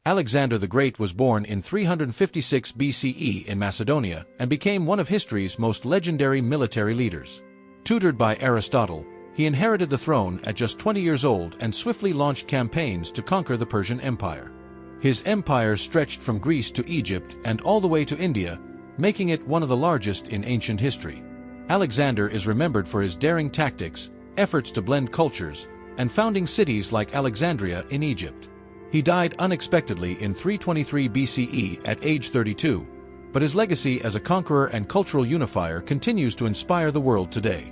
Alexander the Great was born in 356 BCE in Macedonia and became one of history's most legendary military leaders. Tutored by Aristotle, he inherited the throne at just 20 years old and swiftly launched campaigns to conquer the Persian Empire. His empire stretched from Greece to Egypt and all the way to India, making it one of the largest in ancient history. Alexander is remembered for his daring tactics, efforts to blend cultures, and founding cities like Alexandria in Egypt. He died unexpectedly in 323 BCE at age 32, but his legacy as a conqueror and cultural unifier continues to inspire the world today.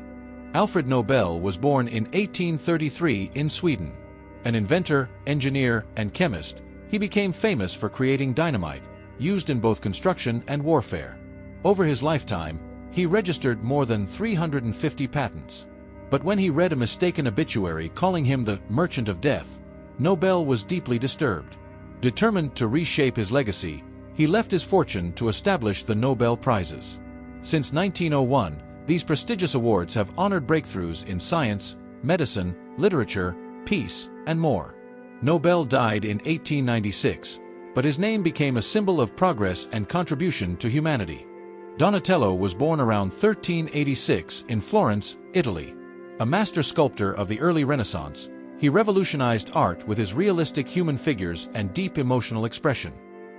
Alfred Nobel was born in 1833 in Sweden. An inventor, engineer, and chemist, he became famous for creating dynamite, used in both construction and warfare. Over his lifetime, he registered more than 350 patents. But when he read a mistaken obituary calling him the Merchant of Death, Nobel was deeply disturbed. Determined to reshape his legacy, he left his fortune to establish the Nobel Prizes. Since 1901, these prestigious awards have honored breakthroughs in science, medicine, literature, peace, and more. Nobel died in 1896, but his name became a symbol of progress and contribution to humanity. Donatello was born around 1386 in Florence, Italy. A master sculptor of the early Renaissance, he revolutionized art with his realistic human figures and deep emotional expression.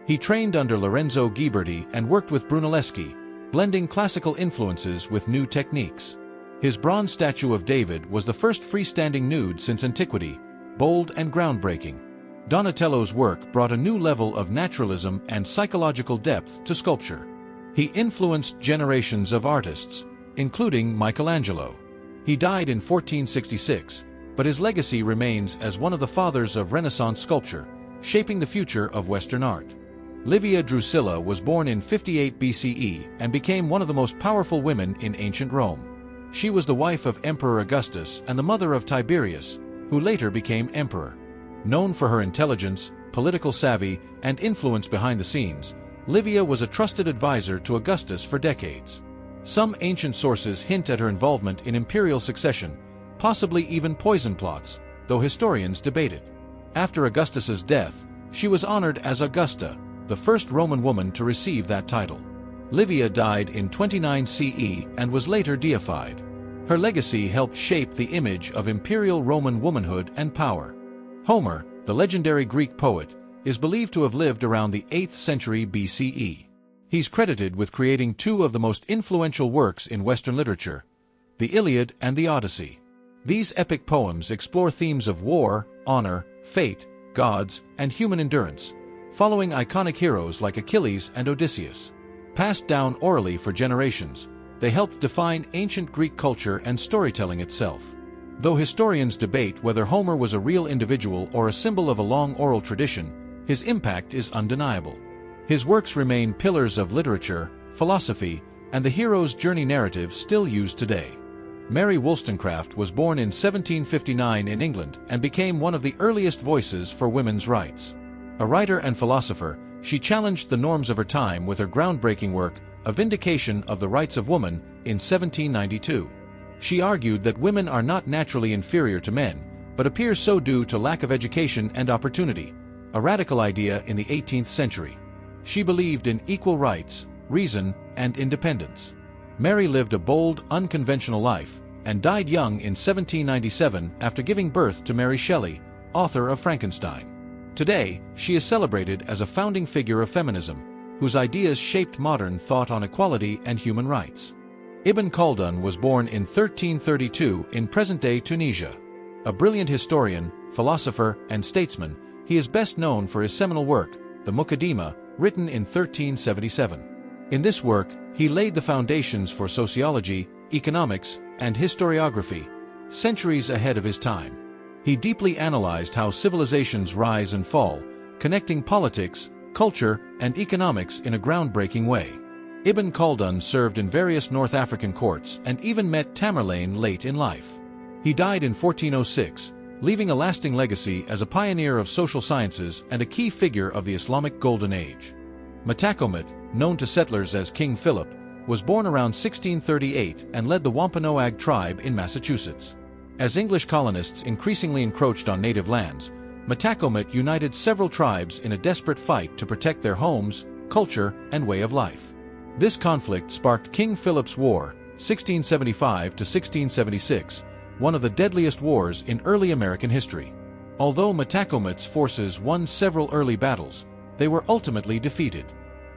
He trained under Lorenzo Ghiberti and worked with Brunelleschi, blending classical influences with new techniques. His bronze statue of David was the first freestanding nude since antiquity, bold and groundbreaking. Donatello's work brought a new level of naturalism and psychological depth to sculpture. He influenced generations of artists, including Michelangelo. He died in 1466, but his legacy remains as one of the fathers of Renaissance sculpture, shaping the future of Western art. Livia Drusilla was born in 58 BCE and became one of the most powerful women in ancient Rome. She was the wife of Emperor Augustus and the mother of Tiberius, who later became emperor. Known for her intelligence, political savvy, and influence behind the scenes, Livia was a trusted advisor to Augustus for decades. Some ancient sources hint at her involvement in imperial succession, possibly even poison plots, though historians debate it. After Augustus's death, she was honored as Augusta, the first Roman woman to receive that title. Livia died in 29 CE and was later deified. Her legacy helped shape the image of imperial Roman womanhood and power. Homer, the legendary Greek poet, is believed to have lived around the 8th century BCE. He's credited with creating two of the most influential works in Western literature, the Iliad and the Odyssey. These epic poems explore themes of war, honor, fate, gods, and human endurance, following iconic heroes like Achilles and Odysseus. Passed down orally for generations, they helped define ancient Greek culture and storytelling itself. Though historians debate whether Homer was a real individual or a symbol of a long oral tradition, his impact is undeniable. His works remain pillars of literature, philosophy, and the hero's journey narrative still used today. Mary Wollstonecraft was born in 1759 in England and became one of the earliest voices for women's rights. A writer and philosopher, she challenged the norms of her time with her groundbreaking work, A Vindication of the Rights of Woman, in 1792. She argued that women are not naturally inferior to men, but appear so due to lack of education and opportunity, a radical idea in the 18th century. She believed in equal rights, reason, and independence. Mary lived a bold, unconventional life, and died young in 1797 after giving birth to Mary Shelley, author of Frankenstein. Today, she is celebrated as a founding figure of feminism, whose ideas shaped modern thought on equality and human rights. Ibn Khaldun was born in 1332 in present-day Tunisia. A brilliant historian, philosopher, and statesman, he is best known for his seminal work, the Muqaddimah, written in 1377. In this work, he laid the foundations for sociology, economics, and historiography, centuries ahead of his time. He deeply analyzed how civilizations rise and fall, connecting politics, culture, and economics in a groundbreaking way. Ibn Khaldun served in various North African courts and even met Tamerlane late in life. He died in 1406, leaving a lasting legacy as a pioneer of social sciences and a key figure of the Islamic Golden Age. Matacomet, known to settlers as King Philip, was born around 1638 and led the Wampanoag tribe in Massachusetts. As English colonists increasingly encroached on native lands, Metacomet united several tribes in a desperate fight to protect their homes, culture, and way of life. This conflict sparked King Philip's War, 1675 to 1676, one of the deadliest wars in early American history. Although Metacomet's forces won several early battles, they were ultimately defeated.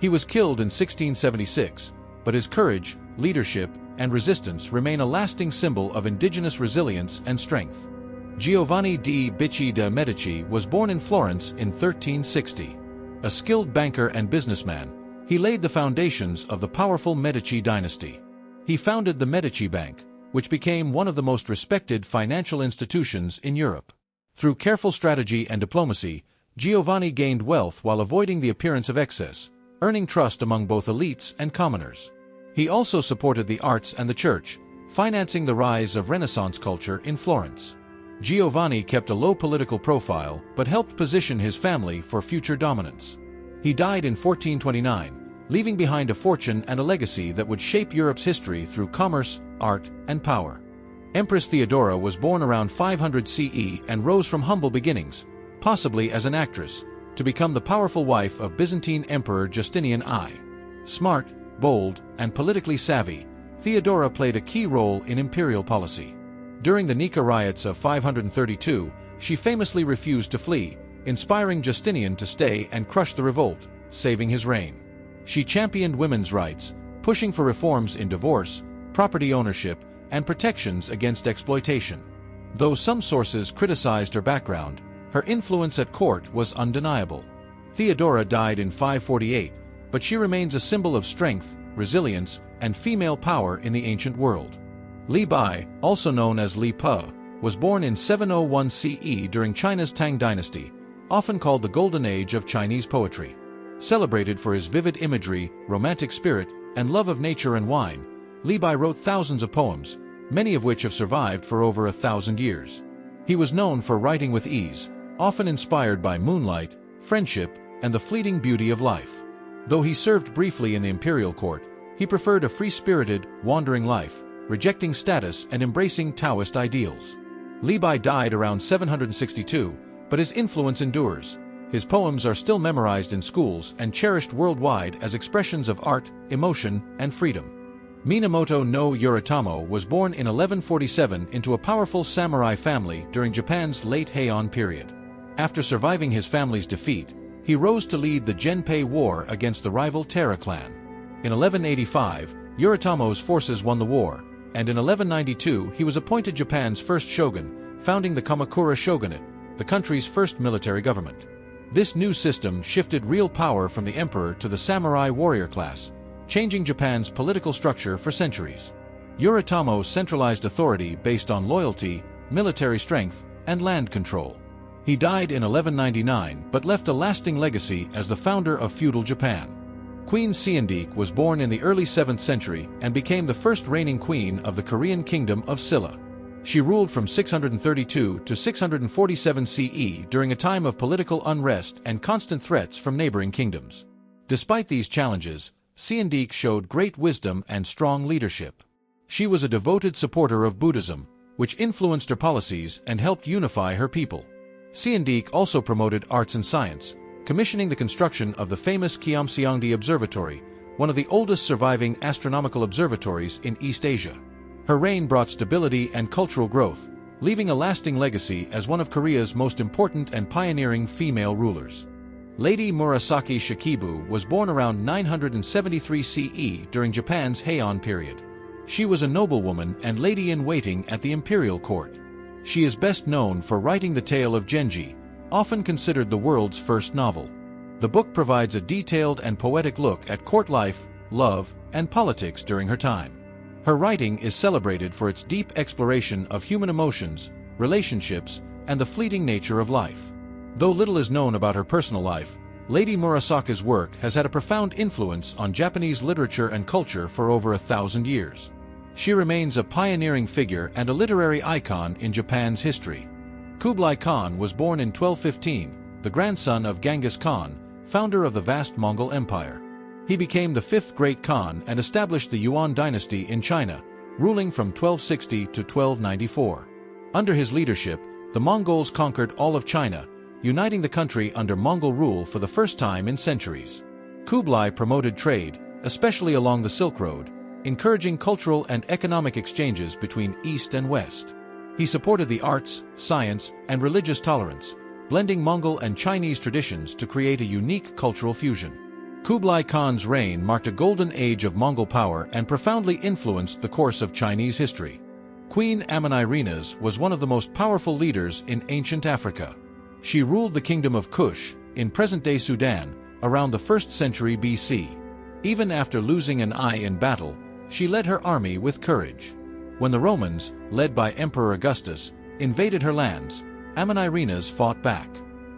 He was killed in 1676, but his courage, leadership, and resistance remain a lasting symbol of indigenous resilience and strength. Giovanni di Bicci de' Medici was born in Florence in 1360. A skilled banker and businessman, he laid the foundations of the powerful Medici dynasty. He founded the Medici Bank, which became one of the most respected financial institutions in Europe. Through careful strategy and diplomacy, Giovanni gained wealth while avoiding the appearance of excess, earning trust among both elites and commoners. He also supported the arts and the church, financing the rise of Renaissance culture in Florence. Giovanni kept a low political profile but helped position his family for future dominance. He died in 1429, leaving behind a fortune and a legacy that would shape Europe's history through commerce, art, and power. Empress Theodora was born around 500 CE and rose from humble beginnings, possibly as an actress, to become the powerful wife of Byzantine Emperor Justinian I. Smart, bold, and politically savvy, Theodora played a key role in imperial policy. During the Nika riots of 532, she famously refused to flee, inspiring Justinian to stay and crush the revolt, saving his reign. She championed women's rights, pushing for reforms in divorce, property ownership, and protections against exploitation. Though some sources criticized her background, her influence at court was undeniable. Theodora died in 548, but she remains a symbol of strength, resilience, and female power in the ancient world. Li Bai, also known as Li Pe, was born in 701 CE during China's Tang dynasty, often called the Golden Age of Chinese poetry. Celebrated for his vivid imagery, romantic spirit, and love of nature and wine, Li Bai wrote thousands of poems, many of which have survived for over 1,000 years. He was known for writing with ease, often inspired by moonlight, friendship, and the fleeting beauty of life. Though he served briefly in the imperial court, he preferred a free-spirited, wandering life, rejecting status and embracing Taoist ideals. Li Bai died around 762, but his influence endures. His poems are still memorized in schools and cherished worldwide as expressions of art, emotion, and freedom. Minamoto no Yoritomo was born in 1147 into a powerful samurai family during Japan's late Heian period. After surviving his family's defeat, he rose to lead the Genpei War against the rival Taira clan. In 1185, Yoritomo's forces won the war, and in 1192 he was appointed Japan's first shogun, founding the Kamakura shogunate, the country's first military government. This new system shifted real power from the emperor to the samurai warrior class, changing Japan's political structure for centuries. Yoritomo centralized authority based on loyalty, military strength, and land control. He died in 1199 but left a lasting legacy as the founder of feudal Japan. Queen Seondeok was born in the early 7th century and became the first reigning queen of the Korean kingdom of Silla. She ruled from 632 to 647 CE during a time of political unrest and constant threats from neighboring kingdoms. Despite these challenges, Seondeok showed great wisdom and strong leadership. She was a devoted supporter of Buddhism, which influenced her policies and helped unify her people. Seondeok also promoted arts and science, commissioning the construction of the famous Kiamseongdi Observatory, one of the oldest surviving astronomical observatories in East Asia. Her reign brought stability and cultural growth, leaving a lasting legacy as one of Korea's most important and pioneering female rulers. Lady Murasaki Shikibu was born around 973 CE during Japan's Heian period. She was a noblewoman and lady-in-waiting at the imperial court. She is best known for writing the tale of Genji, often considered the world's first novel. The book provides a detailed and poetic look at court life, love, and politics during her time. Her writing is celebrated for its deep exploration of human emotions, relationships, and the fleeting nature of life. Though little is known about her personal life, Lady Murasaki's work has had a profound influence on Japanese literature and culture for over 1,000 years. She remains a pioneering figure and a literary icon in Japan's history. Kublai Khan was born in 1215, the grandson of Genghis Khan, founder of the vast Mongol Empire. He became the fifth great Khan and established the Yuan dynasty in China, ruling from 1260 to 1294. Under his leadership, the Mongols conquered all of China, uniting the country under Mongol rule for the first time in centuries. Kublai promoted trade, especially along the Silk Road, encouraging cultural and economic exchanges between East and West. He supported the arts, science, and religious tolerance, blending Mongol and Chinese traditions to create a unique cultural fusion. Kublai Khan's reign marked a golden age of Mongol power and profoundly influenced the course of Chinese history. Queen Amanirenas was one of the most powerful leaders in ancient Africa. She ruled the kingdom of Kush, in present-day Sudan, around the 1st century BC. Even after losing an eye in battle, she led her army with courage. When the Romans, led by Emperor Augustus, invaded her lands, Amanirenas fought back.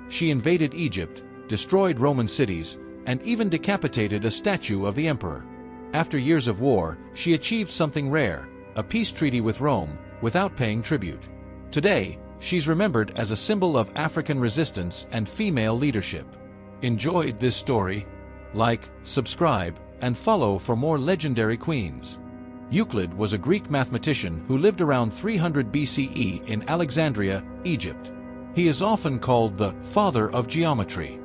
She invaded Egypt, destroyed Roman cities, and even decapitated a statue of the emperor. After years of war, she achieved something rare, a peace treaty with Rome, without paying tribute. Today, she's remembered as a symbol of African resistance and female leadership. Enjoyed this story? Like, subscribe, and follow for more legendary queens. Euclid was a Greek mathematician who lived around 300 BCE in Alexandria, Egypt. He is often called the father of geometry.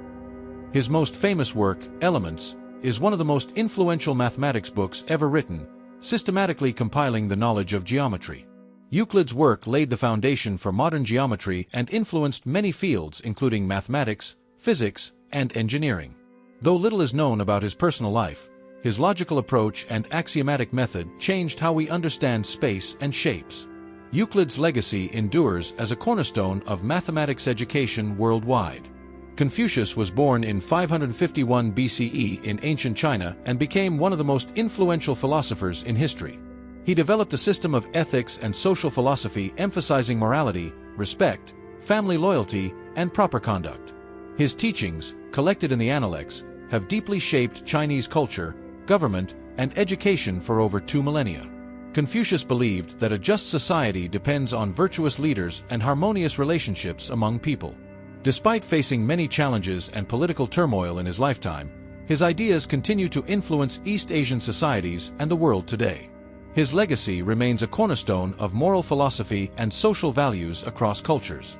His most famous work, Elements, is one of the most influential mathematics books ever written, systematically compiling the knowledge of geometry. Euclid's work laid the foundation for modern geometry and influenced many fields including mathematics, physics, and engineering. Though little is known about his personal life, his logical approach and axiomatic method changed how we understand space and shapes. Euclid's legacy endures as a cornerstone of mathematics education worldwide. Confucius was born in 551 BCE in ancient China and became one of the most influential philosophers in history. He developed a system of ethics and social philosophy emphasizing morality, respect, family loyalty, and proper conduct. His teachings, collected in the Analects, have deeply shaped Chinese culture, government, and education for over 2 millennia. Confucius believed that a just society depends on virtuous leaders and harmonious relationships among people. Despite facing many challenges and political turmoil in his lifetime, his ideas continue to influence East Asian societies and the world today. His legacy remains a cornerstone of moral philosophy and social values across cultures.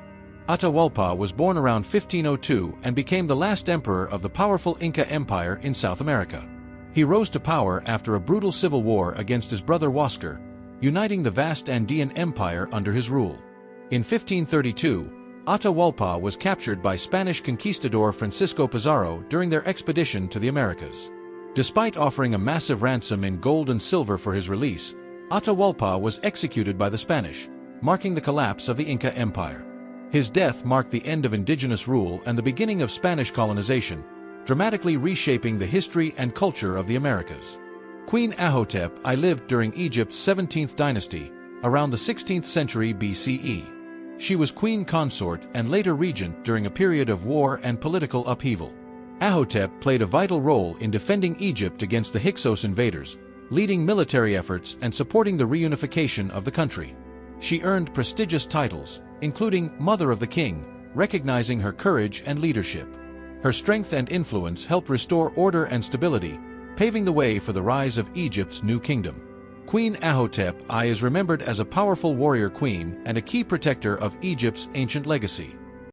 Atahualpa was born around 1502 and became the last emperor of the powerful Inca Empire in South America. He rose to power after a brutal civil war against his brother Huáscar, uniting the vast Andean Empire under his rule. In 1532, Atahualpa was captured by Spanish conquistador Francisco Pizarro during their expedition to the Americas. Despite offering a massive ransom in gold and silver for his release, Atahualpa was executed by the Spanish, marking the collapse of the Inca Empire. His death marked the end of indigenous rule and the beginning of Spanish colonization, dramatically reshaping the history and culture of the Americas. Queen Ahotep I lived during Egypt's 17th dynasty, around the 16th century BCE. She was queen consort and later regent during a period of war and political upheaval. Ahotep played a vital role in defending Egypt against the Hyksos invaders, leading military efforts and supporting the reunification of the country. She earned prestigious titles, including Mother of the King, recognizing her courage and leadership. Her strength and influence helped restore order and stability, paving the way for the rise of Egypt's new kingdom. Queen Ahotep I is remembered as a powerful warrior queen and a key protector of Egypt's ancient legacy.